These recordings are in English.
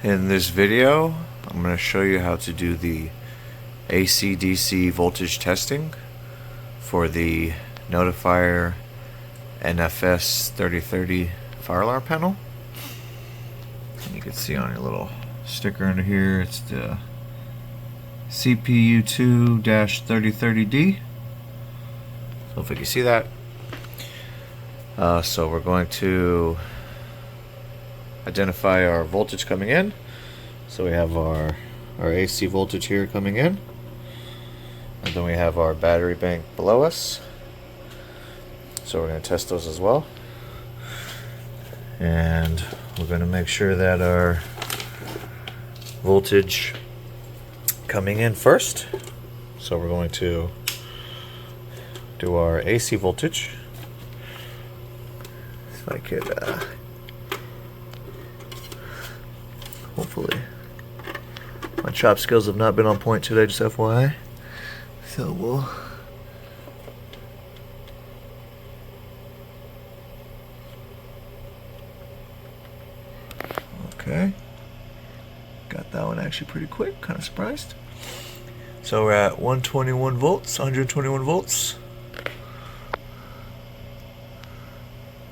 In this video, I'm going to show you how to do the AC/DC voltage testing for the Notifier NFS-3030 fire alarm panel. And you can see on your little sticker under here, it's the CPU2-3030D. So if you can see that. So we're going to identify our voltage coming in. So we have our AC voltage here coming in, and then we have our battery bank below us. So we're going to test those as well, and we're going to make sure that our voltage coming in first. So we're going to do our AC voltage. If I could hopefully, my chop skills have not been on point today, just FYI. So we'll okay. Got that one actually pretty quick, kind of surprised. So we're at 121 volts, 121 volts.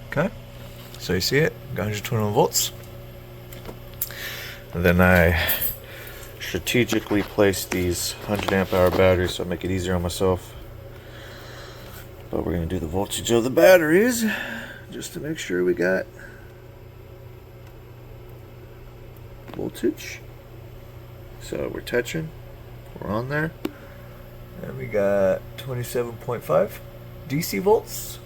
Okay, so you see it, got 121 volts. And then I strategically placed these 100 amp hour batteries so I make it easier on myself. But we're going to do the voltage of the batteries just to make sure we got voltage. So we're touching, we're on there, and we got 27.5 DC volts.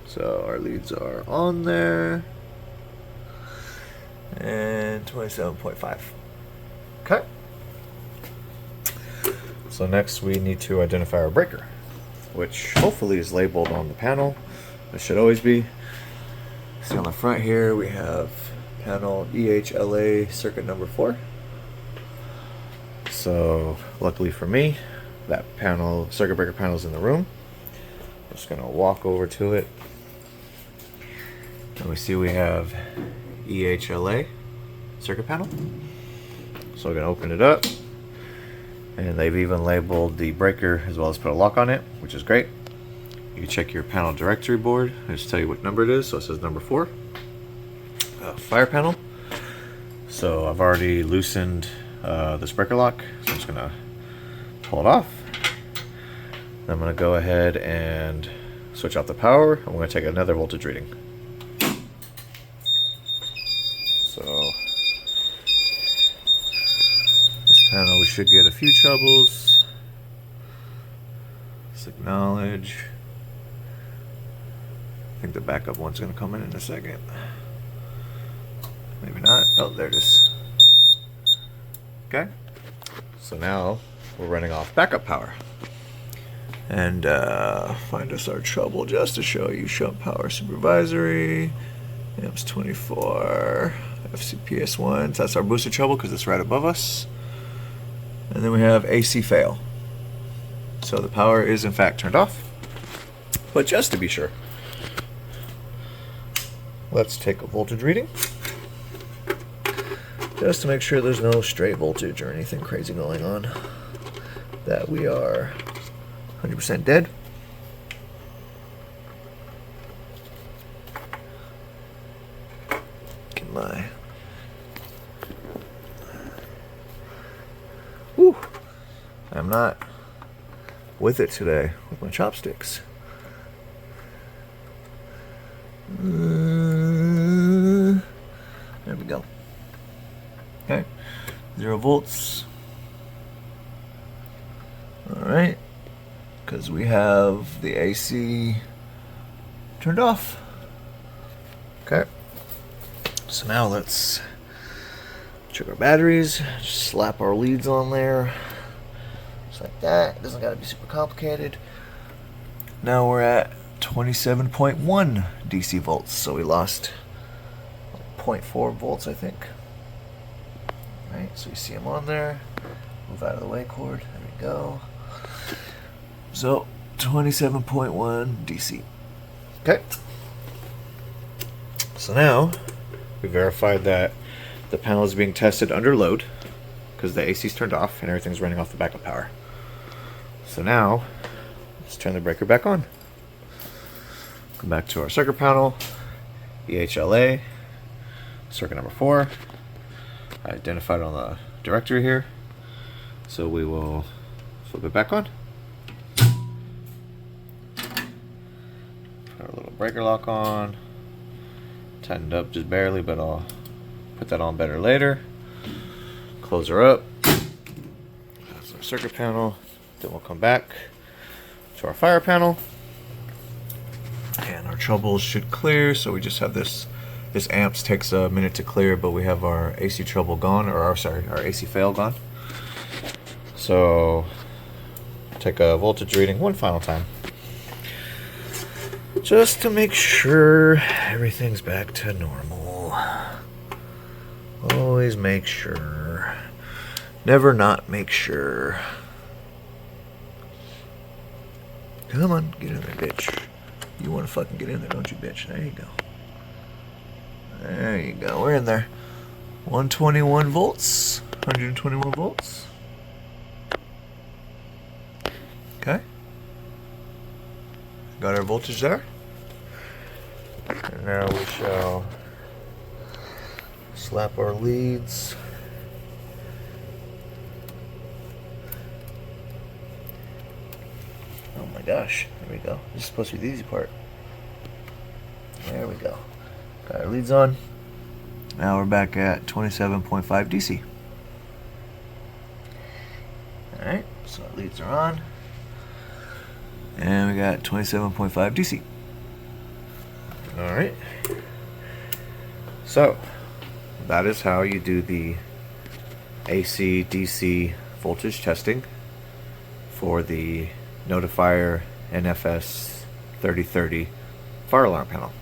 So our leads are on there, and 27.5. Okay. So next we need to identify our breaker, which hopefully is labeled on the panel. It should always be. See on the front here we have panel EHLA circuit number 4. So luckily for me, that panel, circuit breaker panel, is in the room. I'm just gonna walk over to it. And we see we have EHLA circuit panel. So we're going to open it up, and they've even labeled the breaker as well as put a lock on it, which is great. You can check your panel directory board. I just tell you what number it is. So it says number 4, fire panel. So I've already loosened this breaker lock, so I'm just going to pull it off. And I'm going to go ahead and switch off the power. I'm going to take another voltage reading. So this panel, we should get a few troubles. Let's acknowledge. I think the backup one's going to come in a second. Maybe not. Oh, there it is. Okay. So now we're running off backup power. And find us our trouble just to show you. Shunt power supervisory. Amps 24. FCPS1, so that's our booster trouble because it's right above us. And then we have AC fail. So the power is in fact turned off. But just to be sure, let's take a voltage reading. Just to make sure there's no stray voltage or anything crazy going on. That we are 100% dead. Get my I'm not with it today with my chopsticks. There we go. Okay, 0 volts. Alright, because we have the AC turned off. Okay, so now let's check our batteries, just slap our leads on there. Like that. It doesn't got to be super complicated. Now we're at 27.1 DC volts, so we lost 0.4 volts, I think. Right, so you see them on there. Move out of the way cord. There we go. So 27.1 DC. Okay. So now we verified that the panel is being tested under load because the AC is turned off and everything's running off the backup power. So now, let's turn the breaker back on. Come back to our circuit panel, EHLA, circuit number 4. I identified on the directory here. So we will flip it back on. Put our little breaker lock on. Tightened up just barely, but I'll put that on better later. Close her up. That's our circuit panel. Then we'll come back to our fire panel. And our troubles should clear. So we just have this amps takes a minute to clear, but we have our AC trouble gone, or our AC fail gone. So take a voltage reading one final time, just to make sure everything's back to normal. Always make sure. Never not make sure. Come on, get in there, bitch. You want to fucking get in there, don't you, bitch? There you go. There you go. We're in there. 121 volts. 121 volts. Okay. Got our voltage there. And now we shall slap our leads. Oh my gosh. There we go. This is supposed to be the easy part. There we go. Got our leads on. Now we're back at 27.5 DC. Alright, so our leads are on. And we got 27.5 DC. Alright. So, that is how you do the AC DC voltage testing for the Notifier NFS-3030 fire alarm panel.